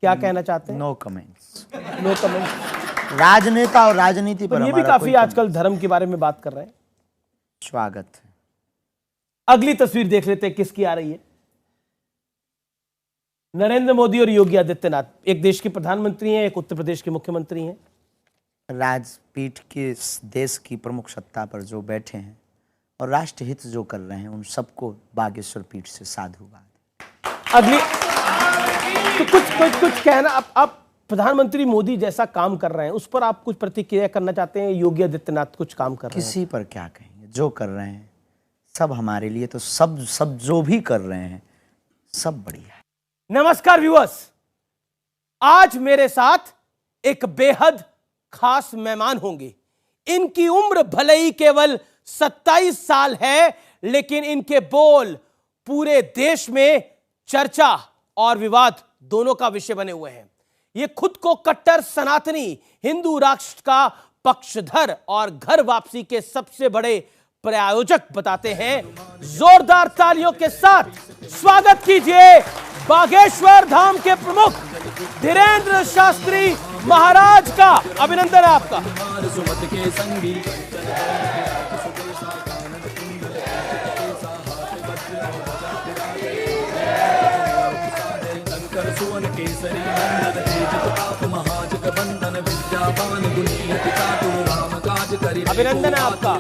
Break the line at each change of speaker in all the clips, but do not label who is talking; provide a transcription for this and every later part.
क्या कहना चाहते हैं?
No comments.
No comments.
राजनेता और राजनीति पर
ये भी काफी आजकल धर्म के बारे में बात कर रहे हैं।
स्वागत है।
अगली तस्वीर देख लेते हैं किसकी आ रही है। नरेंद्र मोदी और योगी आदित्यनाथ, एक देश के प्रधानमंत्री हैं, एक उत्तर प्रदेश के मुख्यमंत्री हैं।
राजपीठ के देश की प्रमुख सत्ता पर जो बैठे हैं और राष्ट्रहित जो कर रहे हैं, उन सबको बागेश्वर पीठ से साधुवाद।
अगली तो कुछ कहना, आप प्रधानमंत्री मोदी जैसा काम कर रहे हैं, उस पर आप कुछ प्रतिक्रिया करना चाहते हैं? योगी आदित्यनाथ कुछ काम कर रहे हैं,
किसी पर क्या कहेंगे? जो कर रहे हैं सब हमारे लिए, तो सब जो भी कर रहे हैं सब बढ़िया है।
नमस्कार व्यूअर्स, आज मेरे साथ एक बेहद खास मेहमान होंगे। इनकी उम्र भले ही केवल 27 साल है, लेकिन इनके बोल पूरे देश में चर्चा और विवाद दोनों का विषय बने हुए हैं। ये खुद को कट्टर सनातनी हिंदू राष्ट्र का पक्षधर और घर वापसी के सबसे बड़े प्रायोजक बताते हैं। जोरदार तालियों के साथ स्वागत कीजिए बागेश्वर धाम के प्रमुख धीरेंद्र शास्त्री महाराज का। अभिनंदन है आपका। अभिनंदन है आपका।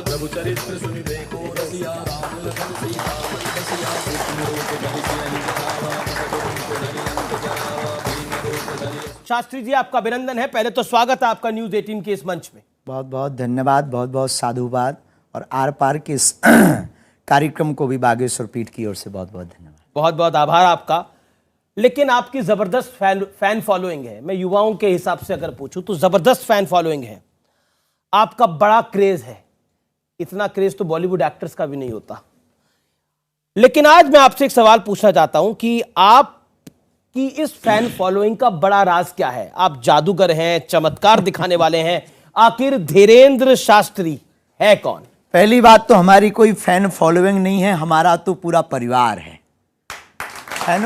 शास्त्री जी, आपका अभिनंदन है। पहले तो स्वागत है आपका न्यूज 18 के इस मंच में।
बहुत बहुत धन्यवाद, बहुत बहुत साधुवाद, और आर पार के इस कार्यक्रम को भी बागेश्वर पीठ की ओर से बहुत बहुत धन्यवाद।
बहुत बहुत आभार आपका। लेकिन आपकी जबरदस्त फैन फॉलोइंग है। मैं युवाओं के हिसाब से अगर पूछूं तो जबरदस्त फैन फॉलोइंग है, आपका बड़ा क्रेज है। इतना क्रेज तो बॉलीवुड एक्टर्स का भी नहीं होता। लेकिन आज मैं आपसे एक सवाल पूछना चाहता हूं कि आपकी इस फैन फॉलोइंग का बड़ा राज क्या है? आप जादूगर हैं, चमत्कार दिखाने वाले हैं, आखिर धीरेंद्र शास्त्री है कौन?
पहली बात तो हमारी कोई फैन फॉलोइंग नहीं है, हमारा तो पूरा परिवार है। फैन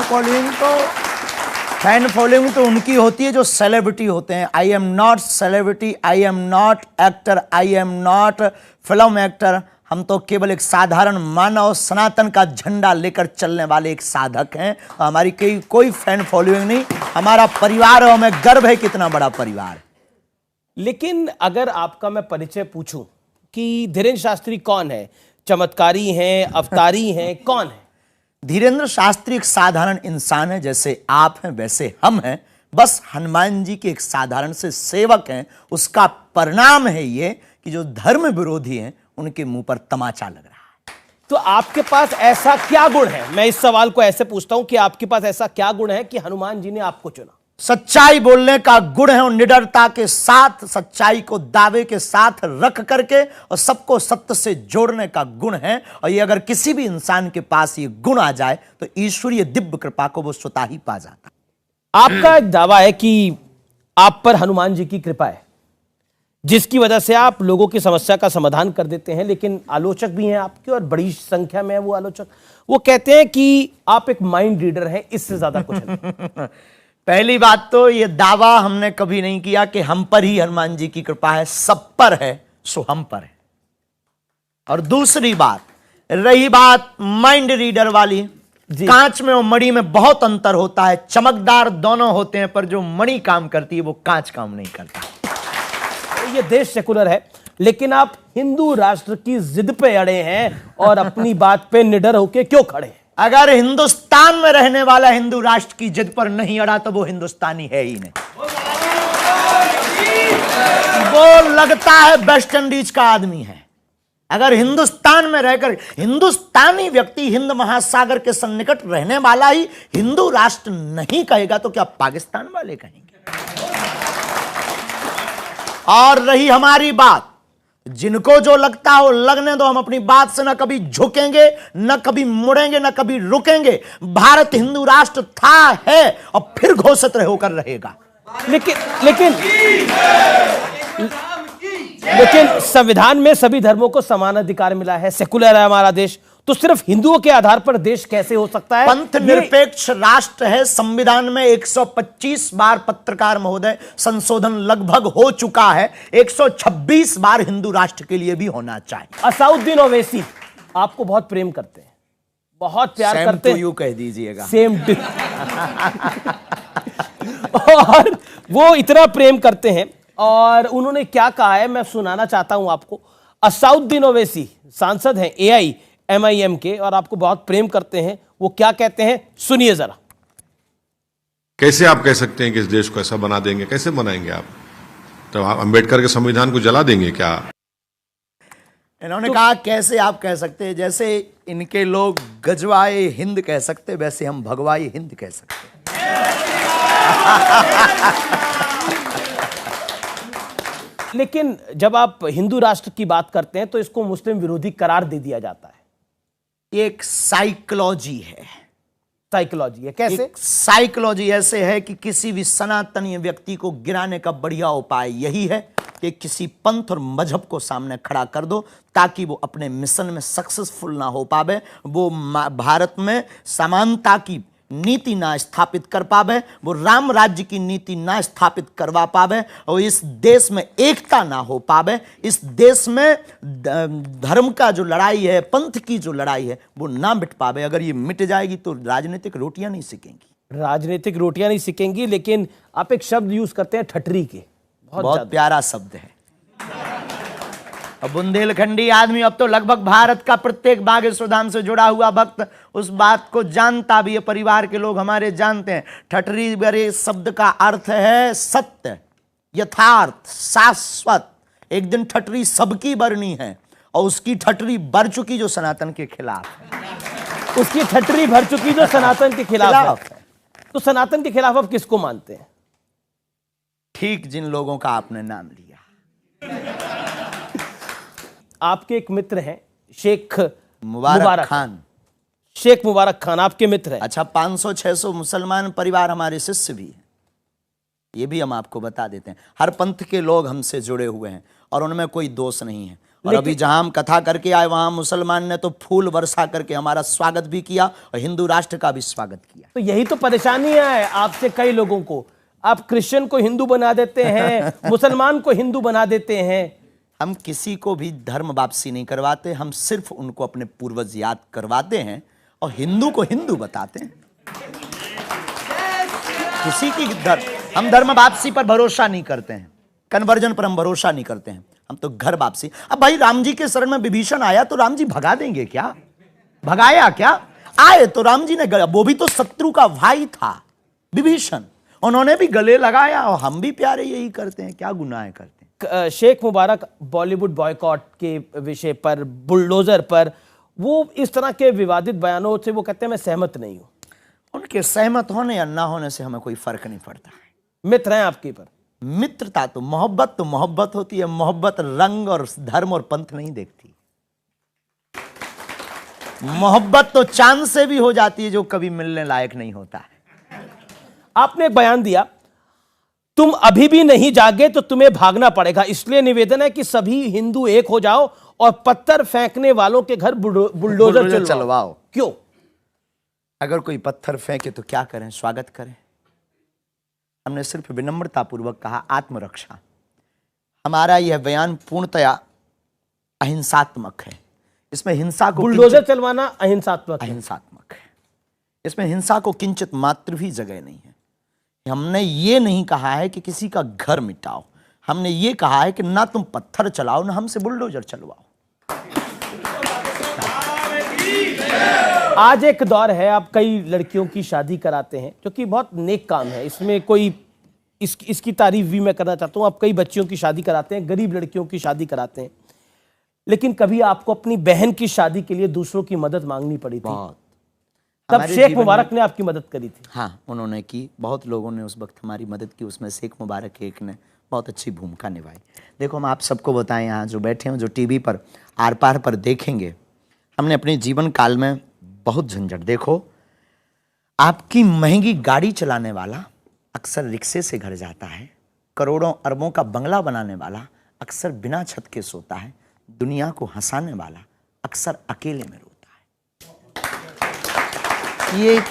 फॉलोइंग तो उनकी होती है जो सेलिब्रिटी होते हैं। I am not celebrity, I am not actor, I am not film actor. हम तो केवल एक साधारण मानव सनातन का झंडा लेकर चलने वाले एक साधक हैं। हमारी कोई फैन फॉलोइंग नहीं, हमारा परिवार है और हमें गर्व है कितना बड़ा परिवार है।
लेकिन अगर आपका मैं परिचय पूछूं कि धीरेंद्र शास्त्री कौन है, चमत्कारी हैं, अवतारी हैं, कौन है?
धीरेंद्र शास्त्री एक साधारण इंसान है, जैसे आप हैं वैसे हम हैं। बस हनुमान जी के एक साधारण से सेवक हैं। उसका परिणाम है ये कि जो धर्म विरोधी हैं उनके मुंह पर तमाचा लग रहा है।
तो आपके पास ऐसा क्या गुण है? मैं इस सवाल को ऐसे पूछता हूं कि आपके पास ऐसा क्या गुण है कि हनुमान जी ने आपको चुना?
सच्चाई बोलने का गुण है और निडरता के साथ सच्चाई को दावे के साथ रख करके और सबको सत्य से जोड़ने का गुण है। और ये अगर किसी भी इंसान के पास ये गुण आ जाए तो ईश्वरीय दिव्य कृपा को वो स्वतः ही पा जाता।
आपका एक दावा है कि आप पर हनुमान जी की कृपा है, जिसकी वजह से आप लोगों की समस्या का समाधान कर देते हैं। लेकिन आलोचक भी हैं आपके, और बड़ी संख्या में है वो आलोचक। वो कहते हैं कि आप एक माइंड रीडर हैं, इससे ज्यादा कुछ नहीं।
पहली बात तो ये दावा हमने कभी नहीं किया कि हम पर ही हनुमान जी की कृपा है। सब पर है सो हम पर है। और दूसरी बात, रही बात माइंड रीडर वाली, कांच में और मणि में बहुत अंतर होता है। चमकदार दोनों होते हैं, पर जो मणि काम करती है वो कांच काम नहीं करता।
ये देश सेकुलर है, लेकिन आप हिंदू राष्ट्र की जिद पे अड़े हैं और अपनी बात पे निडर होके क्यों खड़े हैं?
अगर हिंदुस्तान में रहने वाला हिंदू राष्ट्र की जिद पर नहीं अड़ा तो वो हिंदुस्तानी है ही नहीं। वो लगता है वेस्ट इंडीज का आदमी है। अगर हिंदुस्तान में रहकर हिंदुस्तानी व्यक्ति हिंद महासागर के सन्निकट रहने वाला ही हिंदू राष्ट्र नहीं कहेगा तो क्या पाकिस्तान वाले कहेंगे? और रही हमारी बात, जिनको जो लगता हो लगने दो। हम अपनी बात से न कभी झुकेंगे, न कभी मुड़ेंगे, न कभी रुकेंगे। भारत हिंदू राष्ट्र था, है और फिर घोषित होकर रहेगा।
लेकिन संविधान में सभी धर्मों को समान अधिकार मिला है, सेकुलर है हमारा देश। तो सिर्फ हिंदुओं के आधार पर देश कैसे हो सकता है?
पंथ निरपेक्ष राष्ट्र है। संविधान में 125 बार पत्रकार महोदय संशोधन लगभग हो चुका है। 126 बार हिंदू राष्ट्र के लिए भी होना चाहिए।
असाउद्दीन ओवैसी आपको बहुत प्रेम करते हैं, बहुत प्यार करते हैं।
यू कह दीजिएगा।
Same to. और वो इतना प्रेम करते हैं और उन्होंने क्या कहा है मैं सुनाना चाहता हूं आपको। असाउद्दीन ओवैसी सांसद हैं AIMIM के और आपको बहुत प्रेम करते हैं। वो क्या कहते हैं सुनिए जरा।
कैसे आप कह सकते हैं कि इस देश को ऐसा बना देंगे? कैसे बनाएंगे आप? तो आप अंबेडकर के संविधान को जला देंगे क्या?
इन्होंने कहा कैसे आप कह सकते हैं, जैसे इनके लोग गजवाए हिंद कह सकते वैसे हम भगवाई हिंद कह सकते।
लेकिन जब आप हिंदू राष्ट्र की बात करते हैं तो इसको मुस्लिम विरोधी करार दे दिया जाता है।
एक साइकोलॉजी है।
साइकोलॉजी है कैसे?
एक साइकोलॉजी ऐसे है कि किसी भी सनातनीय व्यक्ति को गिराने का बढ़िया उपाय यही है कि किसी पंथ और मजहब को सामने खड़ा कर दो ताकि वो अपने मिशन में सक्सेसफुल ना हो पावे, वो भारत में समानता की नीति ना स्थापित कर पावे, वो राम राज्य की नीति ना स्थापित करवा पावे और इस देश में एकता ना हो पावे। इस देश में धर्म का जो लड़ाई है, पंथ की जो लड़ाई है वो ना मिट पावे। अगर ये मिट जाएगी तो राजनीतिक रोटियां नहीं सिकेंगी।
राजनीतिक रोटियां नहीं सिकेंगी। लेकिन आप एक शब्द यूज करते हैं ठटरी के,
बहुत प्यारा शब्द है। अब बुंदेलखंडी आदमी अब तो लगभग भारत का प्रत्येक बागेश्वर धाम से जुड़ा हुआ भक्त उस बात को जानता भी है। परिवार के लोग हमारे जानते हैं। ठटरी बरे शब्द का अर्थ है सत्य, यथार्थ, शाश्वत। एक दिन ठटरी सबकी बरनी है और उसकी ठटरी भर चुकी जो सनातन के खिलाफ है।
उसकी ठटरी भर चुकी जो सनातन के खिलाफ है। तो सनातन के खिलाफ आप किसको मानते हैं?
ठीक जिन लोगों का आपने नाम लिया।
आपके एक मित्र हैं शेख
मुबारक खान।
शेख मुबारक खान आपके मित्र हैं।
अच्छा, 500-600 मुसलमान परिवार हमारे शिष्य भी हैं। ये भी हम आपको बता देते हैं। हर पंथ के लोग हमसे जुड़े हुए हैं और उनमें कोई दोष नहीं है। और अभी जहां हम कथा करके आए वहां मुसलमान ने तो फूल वर्षा करके हमारा स्वागत भी किया और हिंदू राष्ट्र का भी स्वागत किया।
तो यही तो परेशानी है आपसे कई लोगों को। आप क्रिश्चियन को हिंदू बना देते हैं, मुसलमान को हिंदू बना देते हैं।
हम किसी को भी धर्म वापसी नहीं करवाते, हम सिर्फ उनको अपने पूर्वज याद करवाते हैं और हिंदू को हिंदू बताते हैं। किसी की हम धर्म वापसी पर भरोसा नहीं करते हैं, कन्वर्जन पर हम भरोसा नहीं करते हैं। हम तो घर वापसी। अब भाई राम जी के शरण में विभीषण आया तो राम जी भगा देंगे क्या? भगाया क्या? आए तो राम जी ने, वो भी तो शत्रु का भाई था विभीषण, उन्होंने भी गले लगाया और हम भी प्यारे यही करते हैं। क्या गुनाह करते हैं?
शेख मुबारक बॉलीवुड बॉयकॉट के विषय पर, बुलडोजर पर, वो इस तरह के विवादित बयानों से वो कहते हैं मैं सहमत नहीं हूं।
उनके सहमत होने या ना होने से हमें कोई फर्क नहीं पड़ता है।
मित्र हैं आपके पर।
मित्रता तो मोहब्बत होती है। मोहब्बत रंग और धर्म और पंथ नहीं देखती। मोहब्बत तो चांद से भी हो जाती है जो कभी मिलने लायक नहीं होता है।
आपने एक बयान दिया, तुम अभी भी नहीं जागे तो तुम्हें भागना पड़ेगा, इसलिए निवेदन है कि सभी हिंदू एक हो जाओ और पत्थर फेंकने वालों के घर बुलडोजर चलवाओ। क्यों?
अगर कोई पत्थर फेंके तो क्या करें? स्वागत करें। हमने सिर्फ विनम्रता पूर्वक कहा आत्मरक्षा। हमारा यह बयान पूर्णतया अहिंसात्मक है। इसमें हिंसा को,
बुलडोजर चलवाना अहिंसात्मक
है। इसमें हिंसा को किंचित मात्र भी जगह नहीं है। हमने ये नहीं कहा है कि किसी का घर मिटाओ, हमने ये कहा है कि ना तुम पत्थर चलाओ ना हमसे बुलडोजर चलवाओ।
आज एक दौर है, आप कई लड़कियों की शादी कराते हैं जो कि बहुत नेक काम है, इसमें कोई इसकी तारीफ भी मैं करना चाहता हूं। आप कई बच्चियों की शादी कराते हैं, गरीब लड़कियों की शादी कराते हैं, लेकिन कभी आपको अपनी बहन की शादी के लिए दूसरों की मदद मांगनी पड़ी थी? तब शेख मुबारक ने आपकी मदद करी थी?
हाँ, उन्होंने की। बहुत लोगों ने उस वक्त हमारी मदद की, उसमें शेख मुबारक एक ने बहुत अच्छी भूमिका निभाई। देखो, हम आप सबको बताएं, यहाँ जो बैठे हैं, जो टीवी पर आर पार पर देखेंगे, हमने अपने जीवन काल में बहुत झंझट। देखो, आपकी महंगी गाड़ी चलाने वाला अक्सर रिक्शे से घर जाता है। करोड़ों अरबों का बंगला बनाने वाला अक्सर बिना छत के सोता है। दुनिया को हंसाने वाला अक्सर अकेले में रोता है। ये एक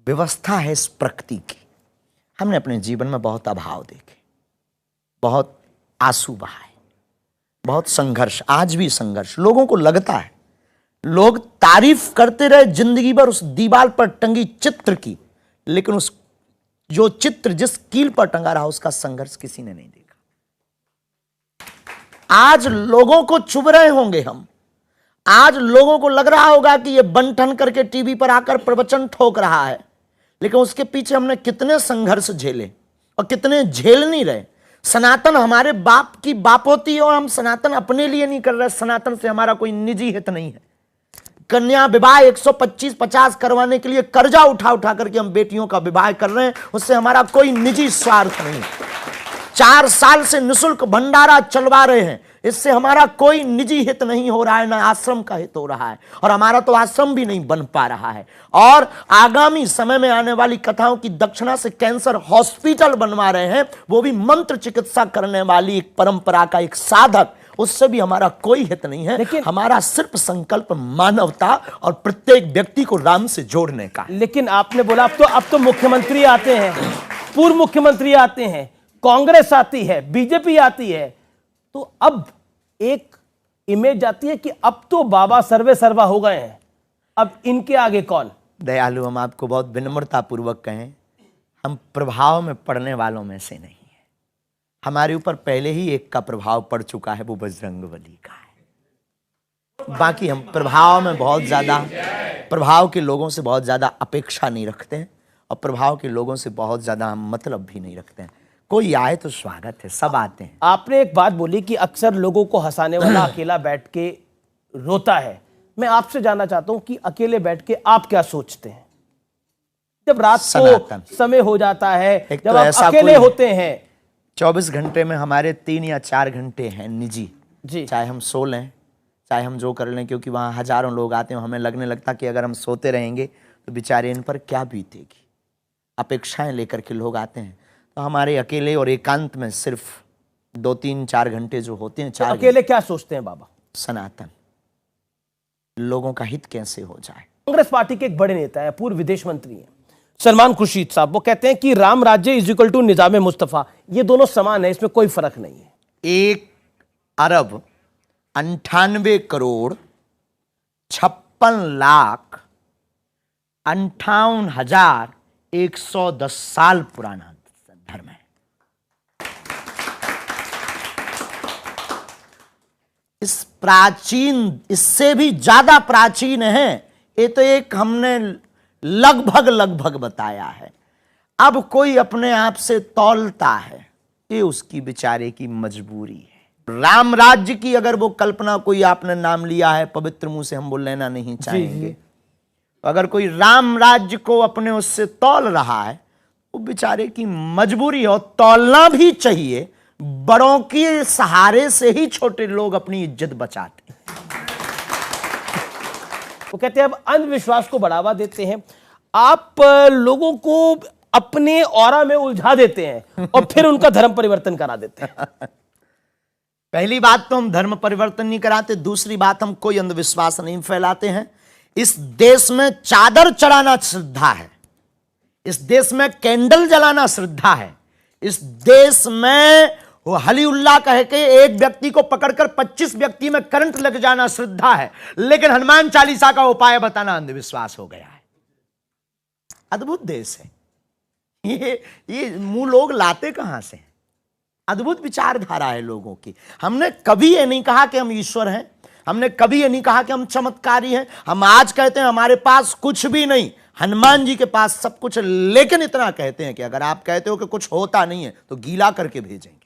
व्यवस्था है इस प्रकृति की। हमने अपने जीवन में बहुत अभाव देखे, बहुत आंसू बहाए, बहुत संघर्ष, आज भी संघर्ष। लोगों को लगता है, लोग तारीफ करते रहे जिंदगी भर उस दीवार पर टंगी चित्र की, लेकिन उस जो चित्र जिस कील पर टंगा रहा उसका संघर्ष किसी ने नहीं देखा। आज लोगों को चुभ रहे होंगे हम, आज लोगों को लग रहा होगा कि ये बन-ठन करके टीवी पर आकर प्रवचन ठोक रहा है, लेकिन उसके पीछे हमने कितने संघर्ष झेले और कितने झेल नहीं रहे। सनातन हमारे बाप की बाप होती है और हम सनातन अपने लिए नहीं कर रहे। सनातन से हमारा कोई निजी हित नहीं है। कन्या विवाह 125-50 करवाने के लिए कर्जा उठा उठा करके हम बेटियों का विवाह कर रहे हैं, उससे हमारा कोई निजी स्वार्थ नहीं। 4 साल से निःशुल्क भंडारा चलवा रहे हैं, इससे हमारा कोई निजी हित नहीं हो रहा है, ना आश्रम का हित हो रहा है, और हमारा तो आश्रम भी नहीं बन पा रहा है। और आगामी समय में आने वाली कथाओं की दक्षिणा से कैंसर हॉस्पिटल बनवा रहे हैं, वो भी मंत्र चिकित्सा करने वाली एक परंपरा का एक साधक, उससे भी हमारा कोई हित नहीं है।
लेकिन
हमारा सिर्फ संकल्प मानवता और प्रत्येक व्यक्ति को राम से जोड़ने का।
लेकिन आपने बोला अब तो मुख्यमंत्री आते हैं, पूर्व मुख्यमंत्री आते हैं, कांग्रेस आती है, बीजेपी आती है, तो अब एक इमेज आती है कि अब तो बाबा सर्वे सर्वा हो गए हैं, अब इनके आगे कौन?
दयालु, हम आपको बहुत विनम्रता पूर्वक कहें, हम प्रभाव में पड़ने वालों में से नहीं है। हमारे ऊपर पहले ही एक का प्रभाव पड़ चुका है, वो बजरंगबली का है। बाकी हम प्रभाव में बहुत ज्यादा, प्रभाव के लोगों से बहुत ज्यादा अपेक्षा नहीं रखते हैं, और प्रभाव के लोगों से बहुत ज्यादा हम मतलब भी नहीं रखते हैं। कोई आए तो स्वागत है, सब आते हैं।
आपने एक बात बोली कि अक्सर लोगों को हंसाने वाला अकेला बैठ के रोता है। मैं आपसे जानना चाहता हूं कि अकेले बैठ के आप क्या सोचते हैं जब रात को समय हो जाता है, जब आप अकेले होते हैं?
24 घंटे में हमारे 3 या 4 घंटे हैं निजी
जी।
चाहे हम सो लें, चाहे हम जो कर लें, क्योंकि वहाँ हजारों लोग आते हैं। हमें लगने लगता कि अगर हम सोते रहेंगे तो बेचारे इन पर क्या बीतेगी। अपेक्षाएं लेकर के लोग आते हैं, तो हमारे अकेले और एकांत में सिर्फ 2-3-4 घंटे जो होते हैं, 4
अकेले क्या सोचते हैं बाबा?
सनातन, लोगों का हित कैसे हो जाए।
कांग्रेस पार्टी के एक बड़े नेता है, पूर्व विदेश मंत्री हैं, सलमान खुर्शीद साहब, वो कहते हैं कि राम राज्य इज इक्वल टू निजाम मुस्तफा, ये दोनों समान है, इसमें कोई फर्क नहीं है।
1,58,58,110 साल पुराना धर्म है। इस प्राचीन, इससे भी ज्यादा प्राचीन है। ये तो एक हमने लगभग बताया है। अब कोई अपने आप से तौलता है, ये उसकी बेचारे की मजबूरी है। राम राज्य की अगर वो कल्पना, कोई आपने नाम लिया है, पवित्र मुंह से हम वो लेना नहीं चाहेंगे। अगर कोई राम राज्य को अपने उससे तौल रहा है, वो बेचारे की मजबूरी है, और तौलना भी चाहिए। बड़ों के सहारे से ही छोटे लोग अपनी इज्जत बचाते हैं।
वो कहते हैं अब अंधविश्वास को बढ़ावा देते हैं, आप लोगों को अपने ऑरा में उलझा देते हैं और फिर उनका धर्म परिवर्तन करा देते हैं।
पहली बात तो हम धर्म परिवर्तन नहीं कराते, दूसरी बात हम कोई अंधविश्वास नहीं फैलाते हैं। इस देश में चादर चढ़ाना श्रद्धा है, इस देश में कैंडल जलाना श्रद्धा है, इस देश में वो हलीउल्लाह कह के एक व्यक्ति को पकड़कर 25 व्यक्ति में करंट लग जाना श्रद्धा है, लेकिन हनुमान चालीसा का उपाय बताना अंधविश्वास हो गया है। अद्भुत देश है ये मुंह लोग लाते कहां से? अद्भुत विचारधारा है लोगों की। हमने कभी ये नहीं कहा कि हम ईश्वर हैं, हमने कभी ये नहीं कहा कि हम चमत्कारी हैं। हम आज कहते हैं हमारे पास कुछ भी नहीं, हनुमान जी के पास सब कुछ है, लेकिन इतना कहते हैं कि अगर आप कहते हो कि कुछ होता नहीं है तो गीला करके भेजेंगे।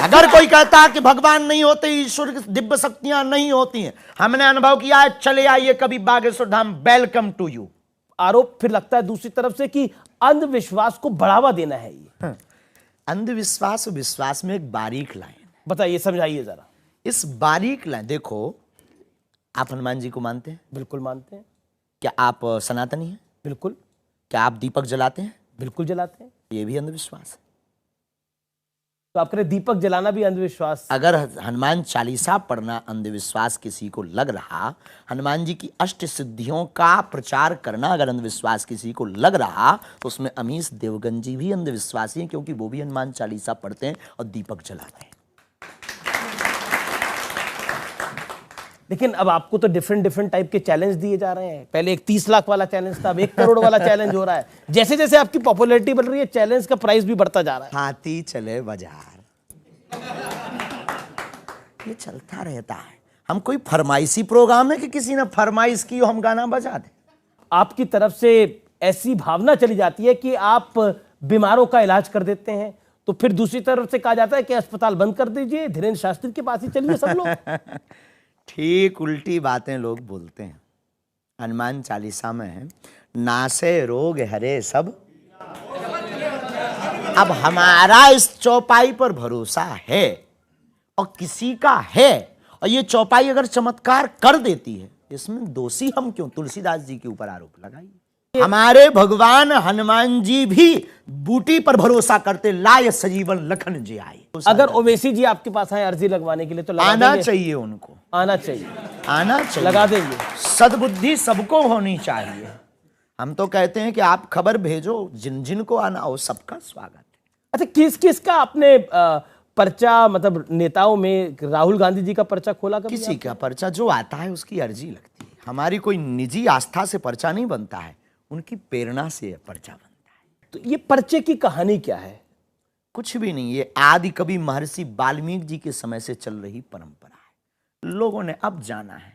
अगर कोई कहता है कि भगवान नहीं होते, ईश्वर की दिव्य शक्तियां नहीं होती हैं, हमने अनुभव किया है, चले आइए कभी Bageshwar Dham, welcome to you.
आरोप फिर लगता है दूसरी तरफ से कि अंधविश्वास को बढ़ावा देना है ये।
अंधविश्वास और विश्वास में एक बारीक लाइन है,
बताइए, समझाइए जरा।
इस बारीक लाइन देखो, आप हनुमान जी को मानते हैं?
बिल्कुल मानते हैं।
क्या आप सनातनी हैं?
बिल्कुल।
क्या आप दीपक जलाते हैं?
बिल्कुल जलाते हैं।
ये भी अंधविश्वास है।
तो आप कह रहे दीपक जलाना भी अंधविश्वास?
अगर हनुमान चालीसा पढ़ना अंधविश्वास किसी को लग रहा, हनुमान जी की अष्ट सिद्धियों का प्रचार करना अगर अंधविश्वास किसी को लग रहा, तो उसमें अमीश देवगन जी भी अंधविश्वासी हैं, क्योंकि वो भी हनुमान चालीसा पढ़ते हैं और दीपक जलाते हैं।
लेकिन अब आपको तो डिफरेंट टाइप के चैलेंज दिए जा रहे हैं। पहले एक 30 लाख वाला चैलेंज था, अब 1 करोड़ वाला चैलेंज हो रहा है। जैसे जैसे आपकी पॉपुलैरिटी बढ़ रही है, चैलेंज का प्राइस भी बढ़ता जा रहा है।
हाथी चले बाजार, ये चलता रहता है। हम कोई फरमाइशी प्रोग्राम है कि किसी ने फरमाइश की हम गाना बजा दें?
आपकी तरफ से ऐसी भावना चली जाती है कि आप बीमारों का इलाज कर देते हैं, तो फिर दूसरी तरफ से कहा जाता है कि अस्पताल बंद कर दीजिए, धीरेन्द्र शास्त्री के पास ही चलिए सब लोग।
ठीक उल्टी बातें लोग बोलते हैं। हनुमान चालीसा में है, नासे रोग हरे सब। अब हमारा इस चौपाई पर भरोसा है और किसी का है, और ये चौपाई अगर चमत्कार कर देती है, इसमें दोषी हम क्यों? तुलसीदास जी के ऊपर आरोप लगाइए। हमारे भगवान हनुमान जी भी बूटी पर भरोसा करते, लाय सजीवन लखन जी आए।
अगर ओवैसी जी आपके पास आए अर्जी लगवाने के लिए, तो लगा
आना
देंगे?
चाहिए उनको,
आना चाहिए,
आना चाहिए,
लगा देंगे।
सद्बुद्धि सबको होनी चाहिए। हम तो कहते हैं कि आप खबर भेजो, जिन जिन को आना हो सबका स्वागत है।
अच्छा, किस किस का आपने पर्चा, मतलब नेताओं में राहुल गांधी जी का पर्चा खोला कभी?
किसी का पर्चा जो आता है उसकी अर्जी लगती है। हमारी कोई निजी आस्था से पर्चा नहीं बनता है, उनकी प्रेरणा से पर्चा बनता है।
तो ये पर्चे की कहानी क्या है?
कुछ भी नहीं, ये आदि कवि महर्षि वाल्मीकि जी के समय से चल रही परंपरा है। लोगों ने अब जाना है।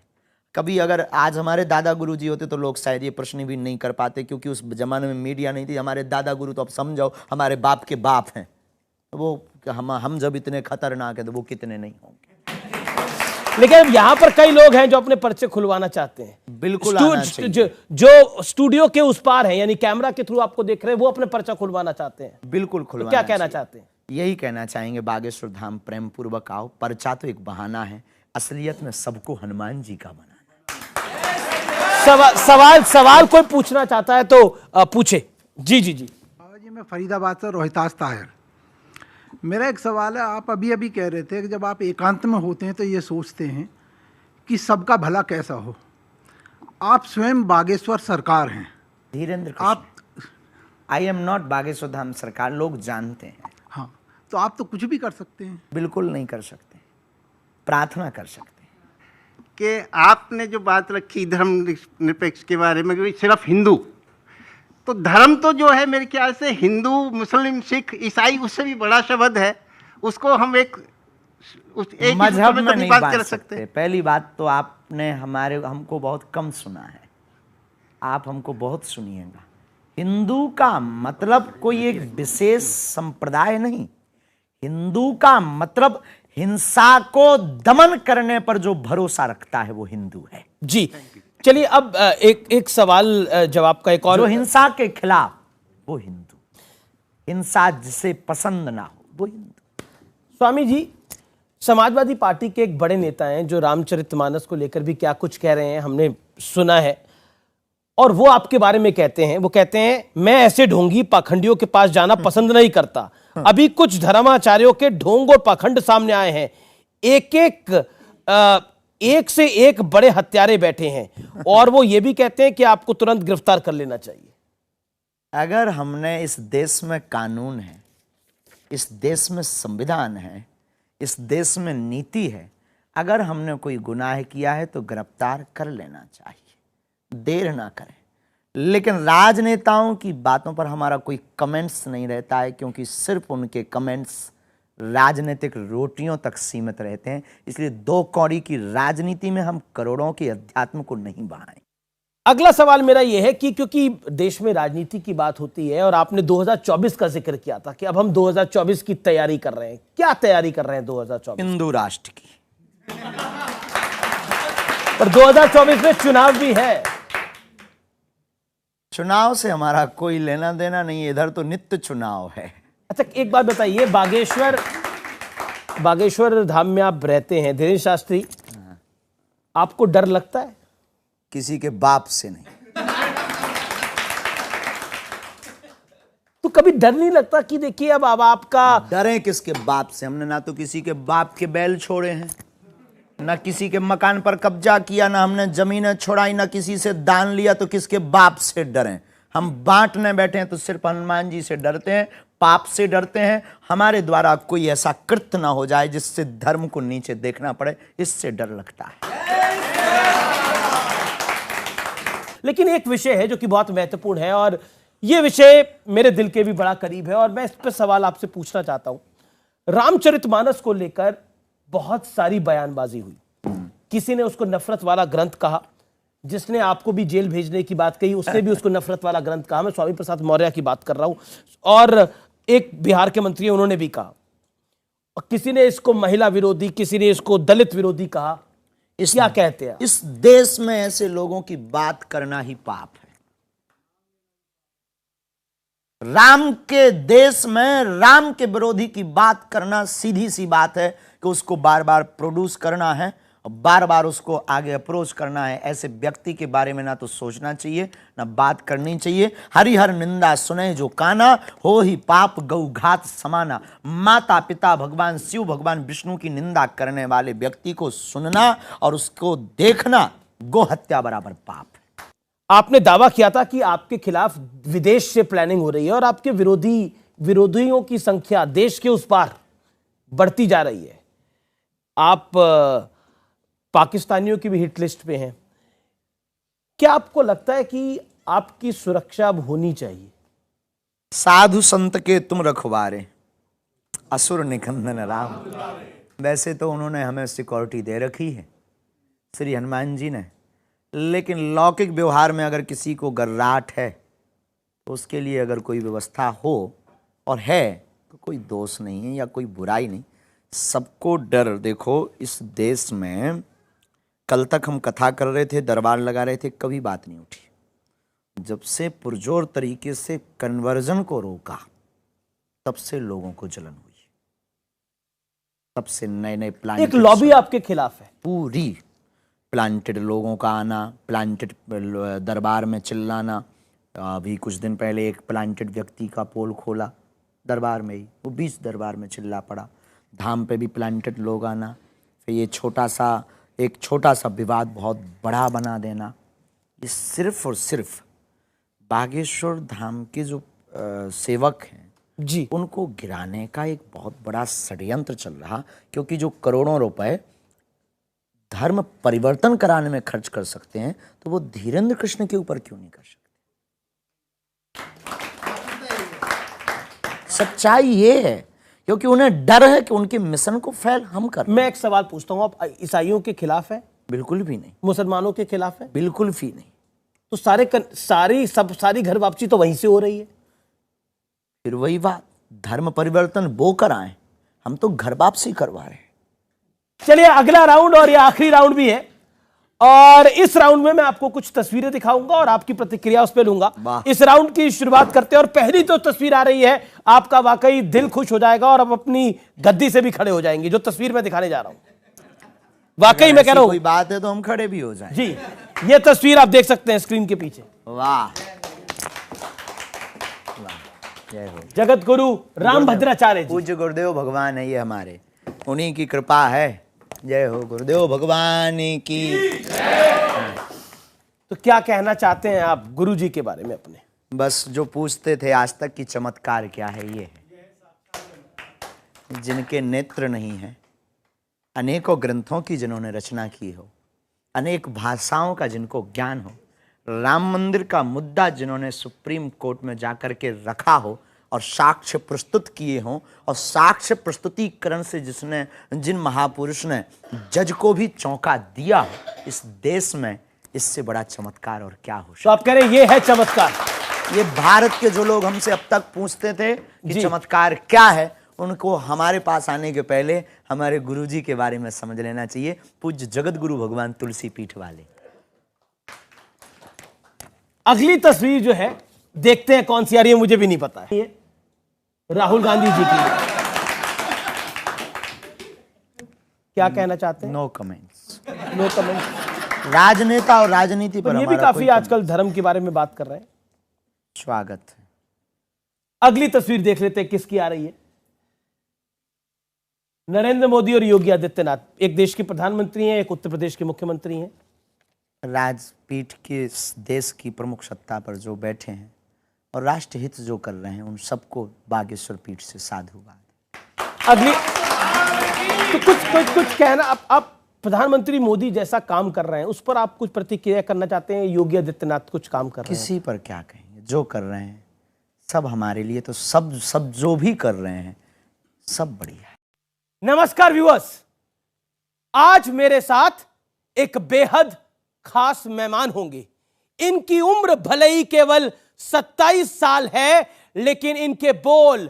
कभी अगर आज हमारे दादा गुरु जी होते तो लोग शायद ये प्रश्न भी नहीं कर पाते, क्योंकि उस जमाने में मीडिया नहीं थी। हमारे दादा गुरु तो अब समझाओ हमारे बाप के बाप हैं, तो वो हम जब इतने खतरनाक है तो वो कितने नहीं होंगे।
लेकिन यहाँ पर कई लोग हैं जो अपने पर्चे खुलवाना चाहते हैं।
बिल्कुल आना चाहिए।
जो स्टूडियो के उस पार हैं, यानी कैमरा के थ्रू आपको देख रहे हैं, वो अपने पर्चा खुलवाना चाहते हैं।
बिल्कुल
तो
खुलवाना
क्या कहना
चाहिए।
चाहते हैं?
यही कहना चाहेंगे, बागेश्वर धाम प्रेम पूर्वक आओ। पर्चा तो एक बहाना है, असलियत में सबको हनुमान जी का बनाना।
सवाल कोई पूछना चाहता है तो पूछे। जी जी जी।
बाबा जी, मैं फरीदाबाद से रोहितास ताहिर। मेरा एक सवाल है, आप अभी अभी कह रहे थे कि जब आप एकांत में होते हैं तो ये सोचते हैं कि सबका भला कैसा हो। आप स्वयं बागेश्वर सरकार हैं।
धीरेन्द्र,
आप
I am not Bageshwar Dham सरकार, लोग जानते हैं।
हाँ, तो आप तो कुछ भी कर सकते हैं।
बिल्कुल नहीं कर सकते, प्रार्थना कर सकते हैं।
कि आपने जो बात रखी धर्म निरपेक्ष के बारे में, कि सिर्फ हिंदू, तो धर्म तो जो है मेरे ख्याल से हिंदू, मुस्लिम, सिख, ईसाई, उससे भी बड़ा शब्द है। उसको हम एक
मजहब में नहीं बांट सकते। पहली बात तो आपने हमको बहुत कम सुना है, आप हमको बहुत सुनिएगा। हिंदू का मतलब कोई एक विशेष संप्रदाय नहीं। हिंदू का मतलब हिंसा को दमन करने पर जो भरोसा रखता है वो हिंदू है।
जी चलिए, अब एक सवाल जवाब का एक और।
जो हिंसा के खिलाफ वो हिंदू, हिंसा जिसे पसंद ना हो वो हिंदू।
स्वामी जी, समाजवादी पार्टी के एक बड़े नेता हैं जो रामचरितमानस को लेकर भी क्या कुछ कह रहे हैं हमने सुना है, और वो आपके बारे में कहते हैं, वो कहते हैं मैं ऐसे ढोंगी पाखंडियों के पास जाना पसंद नहीं करता। अभी कुछ धर्माचार्यों के ढोंग और पाखंड सामने आए हैं, एक से एक बड़े हत्यारे बैठे हैं, और वो ये भी कहते हैं कि आपको तुरंत गिरफ्तार कर लेना चाहिए।
अगर हमने, इस देश में कानून है, इस देश में संविधान है, इस देश में नीति है, अगर हमने कोई गुनाह किया है तो गिरफ्तार कर लेना चाहिए, देर ना करें। लेकिन राजनेताओं की बातों पर हमारा कोई कमेंट्स नहीं रहता है, क्योंकि सिर्फ उनके कमेंट्स राजनीतिक रोटियों तक सीमित रहते हैं। इसलिए दो कौड़ी की राजनीति में हम करोड़ों के अध्यात्म को नहीं बढ़ाएं।
अगला सवाल मेरा यह है कि क्योंकि देश में राजनीति की बात होती है, और आपने 2024 का जिक्र किया था कि अब हम 2024 की तैयारी कर रहे हैं, क्या तैयारी कर रहे हैं 2024?
हिंदू राष्ट्र की।
पर 2024 में चुनाव भी है।
चुनाव से हमारा कोई लेना देना नहीं, इधर तो नित्य चुनाव है।
अच्छा, एक बात बताइए, बागेश्वर धाम में आप रहते हैं धीरेन्द्र शास्त्री, आपको डर लगता है?
किसी के बाप से नहीं।
तो कभी डर नहीं लगता कि देखिए अब आपका
डरे किसके बाप से? हमने ना तो किसी के बाप के बैल छोड़े हैं, ना किसी के मकान पर कब्जा किया, ना हमने जमीनें छोड़ाई, ना किसी से दान लिया, तो किसके बाप से डरें? हम बांटने बैठे हैं तो सिर्फ हनुमान जी से डरते हैं, पाप से डरते हैं। हमारे द्वारा कोई ऐसा कृत्य ना हो जाए जिससे धर्म को नीचे देखना पड़े, इससे डर लगता है।
लेकिन एक विषय है जो कि बहुत महत्वपूर्ण है और यह विषय मेरे दिल के भी बड़ा करीब है और मैं इस पर सवाल आपसे पूछना चाहता हूं। रामचरितमानस को लेकर बहुत सारी बयानबाजी हुई। किसी ने उसको नफरत वाला ग्रंथ कहा, जिसने आपको भी जेल भेजने की बात कही उसने भी उसको नफरत वाला ग्रंथ कहा। मैं स्वामी प्रसाद मौर्य की बात कर रहा हूं। और एक बिहार के मंत्री उन्होंने भी कहा। और किसी ने इसको महिला विरोधी, किसी ने इसको दलित विरोधी कहा। क्या कहते हैं?
इस देश में ऐसे लोगों की बात करना ही पाप है। राम के देश में राम के विरोधी की बात करना सीधी सी बात है कि उसको बार बार प्रोड्यूस करना है और बार बार उसको आगे अप्रोच करना है। ऐसे व्यक्ति के बारे में ना तो सोचना चाहिए ना बात करनी चाहिए। हरिहर निंदा सुने जो काना, हो ही पाप गौ घात समाना। माता पिता भगवान शिव भगवान विष्णु की निंदा करने वाले व्यक्ति को सुनना और उसको देखना गो हत्या बराबर पाप है।
आपने दावा किया था कि आपके खिलाफ विदेश से प्लानिंग हो रही है और आपके विरोधियों की संख्या देश के उस पार बढ़ती जा रही है। आप पाकिस्तानियों की भी हिट लिस्ट पे हैं। क्या आपको लगता है कि आपकी सुरक्षा अब होनी चाहिए?
साधु संत के तुम रखवारे, असुर निकंदन राम। वैसे तो उन्होंने हमें सिक्योरिटी दे रखी है, श्री हनुमान जी ने, लेकिन लौकिक व्यवहार में अगर किसी को गर्राट है तो उसके लिए अगर कोई व्यवस्था हो और है तो कोई दोष नहीं है या कोई बुराई नहीं। सबको डर। देखो इस देश में कल तक हम कथा कर रहे थे, दरबार लगा रहे थे, कभी बात नहीं उठी। जब से पुरजोर तरीके से कन्वर्जन को रोका तब से लोगों को जलन हुई, तब से नए नए प्लान।
एक लॉबी आपके खिलाफ है
पूरी। प्लांटेड लोगों का आना, प्लांटेड दरबार में चिल्लाना। अभी कुछ दिन पहले एक प्लांटेड व्यक्ति का पोल खोला दरबार में ही, वो 20 दरबार में चिल्ला पड़ा। धाम पे भी प्लांटेड लोग आना, फिर ये एक छोटा सा विवाद बहुत बड़ा बना देना। ये सिर्फ और सिर्फ बागेश्वर धाम के जो सेवक हैं
जी,
उनको गिराने का एक बहुत बड़ा षड्यंत्र चल रहा। क्योंकि जो करोड़ों रुपए धर्म परिवर्तन कराने में खर्च कर सकते हैं तो वो धीरेन्द्र कृष्ण के ऊपर क्यों नहीं कर सकते? सच्चाई ये है क्योंकि उन्हें डर है कि उनके मिशन को फेल हम कर।
मैं एक सवाल पूछता हूं, आप ईसाइयों के खिलाफ है?
बिल्कुल भी नहीं।
मुसलमानों के खिलाफ है?
बिल्कुल भी नहीं।
तो सारी घर वापसी तो वहीं से हो रही है।
फिर वही बात, धर्म परिवर्तन वो कराएं, हम तो घर वापसी करवा रहे हैं।
चलिए अगला राउंड और ये आखिरी राउंड भी है और इस राउंड में मैं आपको कुछ तस्वीरें दिखाऊंगा और आपकी प्रतिक्रिया उस पर लूंगा। इस राउंड की शुरुआत करते हैं और पहली तो तस्वीर आ रही है, आपका वाकई दिल खुश हो जाएगा और आप अपनी गद्दी से भी खड़े हो जाएंगे। जो तस्वीर मैं दिखाने जा रहा हूं, वाकई मैं कह रहा हूं,
कोई बात है तो हम खड़े भी हो जाएं।
जी, ये तस्वीर आप देख सकते हैं स्क्रीन के पीछे।
वाह, जय हो।
जगत गुरु रामभद्राचार्य जी,
पूज्य गुरुदेव भगवान है ये हमारे, उन्हीं की कृपा है। जय हो गुरुदेव भगवान की।
तो क्या कहना चाहते हैं आप गुरु जी के बारे में अपने?
बस जो पूछते थे आज तक की चमत्कार क्या है, ये है जिनके नेत्र नहीं है, अनेकों ग्रंथों की जिन्होंने रचना की हो, अनेक भाषाओं का जिनको ज्ञान हो, राम मंदिर का मुद्दा जिन्होंने सुप्रीम कोर्ट में जाकर के रखा हो और साक्ष्य प्रस्तुत किए हों, और साक्ष्य प्रस्तुतिकरण से जिन महापुरुष ने जज को भी चौंका दिया हो इस देश में, इससे बड़ा चमत्कार और क्या हो।
तो आप कह रहे हैं ये है चमत्कार।
ये भारत के जो लोग हमसे अब तक पूछते थे कि चमत्कार क्या है, उनको हमारे पास आने के पहले हमारे गुरुजी के बारे में समझ लेना चाहिए। पूज्य जगत गुरु भगवान तुलसी पीठ वाले।
अगली तस्वीर जो है देखते हैं कौन सी आ रही है, मुझे भी नहीं पता है। ये राहुल गांधी जी की, क्या कहना चाहते हैं?
No comments.
No comments.
राजनेता और राजनीति पर
ये भी काफी आजकल धर्म के बारे में बात कर रहे हैं।
स्वागत है।
अगली तस्वीर देख लेते हैं किसकी आ रही है। नरेंद्र मोदी और योगी आदित्यनाथ, एक देश के प्रधानमंत्री हैं, एक उत्तर प्रदेश के मुख्यमंत्री हैं।
राजपीठ के इस देश की प्रमुख सत्ता पर जो बैठे हैं और राष्ट्रहित जो कर रहे हैं, उन सबको बागेश्वर पीठ से साधुवाद।
अगली तो कुछ कहना, आप प्रधानमंत्री मोदी जैसा काम कर रहे हैं, उस पर आप कुछ प्रतिक्रिया करना चाहते हैं? योगी आदित्यनाथ कुछ काम कर रहे हैं,
किसी पर क्या कहेंगे? जो कर रहे हैं सब हमारे लिए, तो सब जो भी कर रहे हैं सब बढ़िया है।
नमस्कार व्यूअर्स, आज मेरे साथ एक बेहद खास मेहमान होंगे। इनकी उम्र भले ही केवल 27 साल है, लेकिन इनके बोल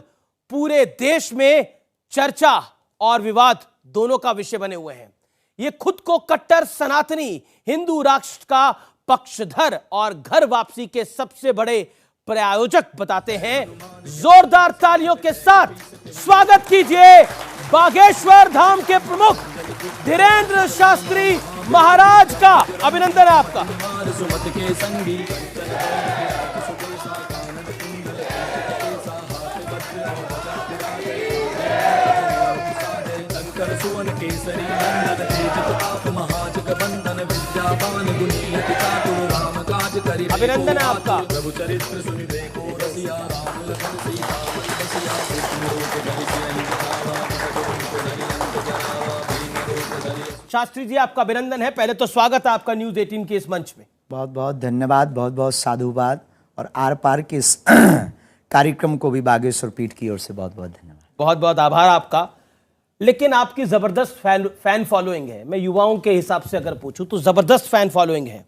पूरे देश में चर्चा और विवाद दोनों का विषय बने हुए हैं। ये खुद को कट्टर सनातनी हिंदू राष्ट्र का पक्षधर और घर वापसी के सबसे बड़े प्रायोजक बताते हैं। जोरदार तालियों के साथ स्वागत कीजिए बागेश्वर धाम के प्रमुख धीरेंद्र शास्त्री महाराज का। अभिनंदन है आपका। अभिनंदन है आपका। शास्त्री जी, आपका अभिनंदन है। पहले तो स्वागत है आपका न्यूज 18 के इस मंच में।
बहुत बहुत धन्यवाद, बहुत बहुत साधुवाद, और आर पार के इस कार्यक्रम को भी बागेश्वर पीठ की ओर से बहुत बहुत धन्यवाद।
बहुत बहुत आभार आपका। लेकिन आपकी जबरदस्त फैन फॉलोइंग है। मैं युवाओं के हिसाब से अगर पूछूं तो जबरदस्त फैन फॉलोइंग है,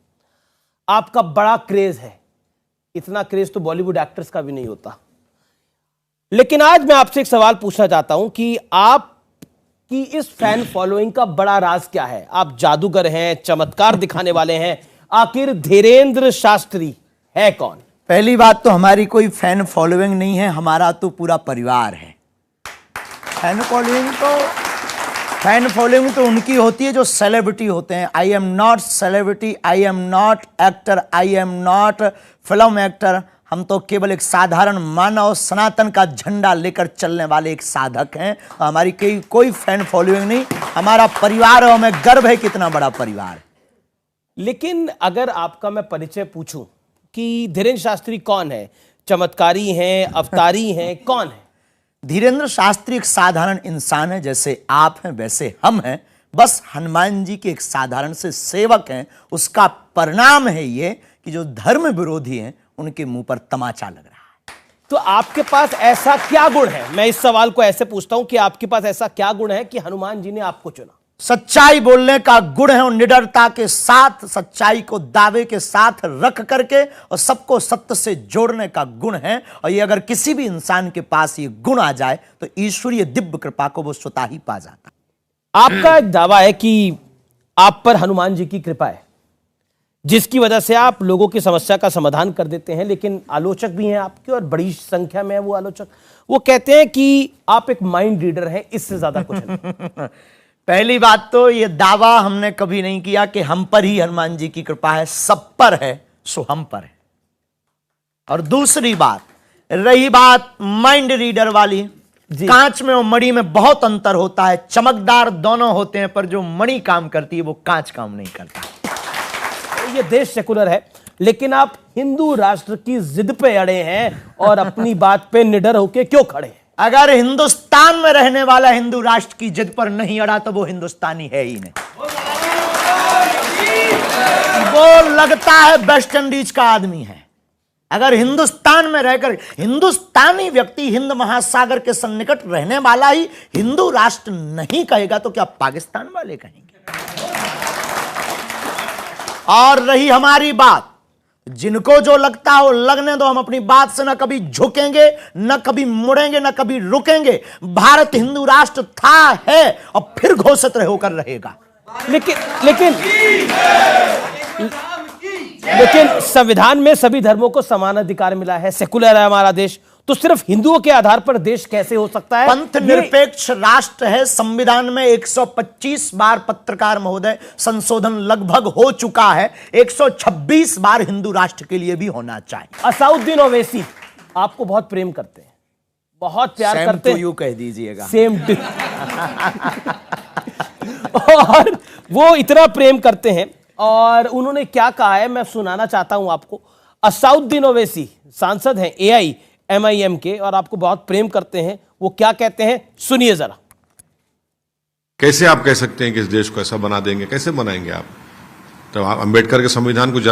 आपका बड़ा क्रेज है। इतना क्रेज तो बॉलीवुड एक्टर्स का भी नहीं होता। लेकिन आज मैं आपसे एक सवाल पूछना चाहता हूं कि आपकी इस फैन फॉलोइंग का बड़ा राज क्या है? आप जादूगर हैं, चमत्कार दिखाने वाले हैं, आखिर धीरेंद्र शास्त्री है कौन?
पहली बात तो हमारी कोई फैन फॉलोइंग नहीं है, हमारा तो पूरा परिवार है। फैन फॉलोइंग तो उनकी होती है जो सेलिब्रिटी होते हैं। I am not celebrity, I am not actor, I am not film actor. हम तो केवल एक साधारण मानव सनातन का झंडा लेकर चलने वाले एक साधक हैं। हमारी कोई फैन फॉलोइंग नहीं, हमारा परिवार है, हमें गर्व है कितना बड़ा परिवार है।
लेकिन अगर आपका मैं परिचय पूछूं कि धीरेंद्र शास्त्री कौन है, चमत्कारी हैं, अवतारी हैं, कौन है?
धीरेंद्र शास्त्री एक साधारण इंसान है, जैसे आप हैं वैसे हम हैं। बस हनुमान जी के एक साधारण से सेवक हैं। उसका परिणाम है ये कि जो धर्म विरोधी हैं उनके मुंह पर तमाचा लग रहा है।
तो आपके पास ऐसा क्या गुण है? मैं इस सवाल को ऐसे पूछता हूं कि आपके पास ऐसा क्या गुण है कि हनुमान जी ने आपको चुना?
सच्चाई बोलने का गुण है, और निडरता के साथ सच्चाई को दावे के साथ रख करके और सबको सत्य से जोड़ने का गुण है। और ये अगर किसी भी इंसान के पास ये गुण आ जाए तो ईश्वरीय दिव्य कृपा को वो स्वतः ही पा जाता।
आपका एक दावा है कि आप पर हनुमान जी की कृपा है, जिसकी वजह से आप लोगों की समस्या का समाधान कर देते हैं। लेकिन आलोचक भी हैं आपके, और बड़ी संख्या में है वो आलोचक। वो कहते हैं कि आप एक माइंड रीडर हैं, इससे ज्यादा कुछ नहीं।
पहली बात तो ये दावा हमने कभी नहीं किया कि हम पर ही हनुमान जी की कृपा है। सब पर है सो हम पर है। और दूसरी बात, रही बात माइंड रीडर वाली, कांच में और मणि में बहुत अंतर होता है। चमकदार दोनों होते हैं, पर जो मणि काम करती है वो कांच काम नहीं करता।
ये देश सेकुलर है, लेकिन आप हिंदू राष्ट्र की जिद पे अड़े हैं और अपनी बात पे निडर होके क्यों खड़े हैं?
अगर हिंदुस्तान में रहने वाला हिंदू राष्ट्र की जिद पर नहीं अड़ा तो वो हिंदुस्तानी है ही नहीं। वो लगता है वेस्ट इंडीज का आदमी है। अगर हिंदुस्तान में रहकर हिंदुस्तानी व्यक्ति हिंद महासागर के सन्निकट रहने वाला ही हिंदू राष्ट्र नहीं कहेगा तो क्या पाकिस्तान वाले कहेंगे? और रही हमारी बात, जिनको जो लगता हो लगने दो। हम अपनी बात से न कभी झुकेंगे, न कभी मुड़ेंगे, न कभी रुकेंगे। भारत हिंदू राष्ट्र था, है और फिर घोषित होकर रहेगा।
लेकिन संविधान में सभी धर्मों को समान अधिकार मिला है, सेकुलर है हमारा देश, तो सिर्फ हिंदुओं के आधार पर देश कैसे हो सकता है?
पंथ निरपेक्ष राष्ट्र है। संविधान में 125 बार पत्रकार महोदय संशोधन लगभग हो चुका है। 126 बार हिंदू राष्ट्र के लिए भी होना चाहिए।
असाउद्दीन ओवैसी आपको बहुत प्रेम करते हैं। बहुत प्यार
Same
करते
to
हैं।
you कह दीजिएगा।
सेम टू और वो इतना प्रेम करते हैं और उन्होंने क्या कहा है मैं सुनाना चाहता हूं आपको। असाउद्दीन ओवैसी सांसद हैं AIMIM के और आपको बहुत प्रेम करते हैं, वो क्या कहते हैं सुनिए जरा।
कैसे आप कह सकते हैं कि इस देश को ऐसा बना देंगे, कैसे बनाएंगे आप? तो आप अम्बेडकर के संविधान को जला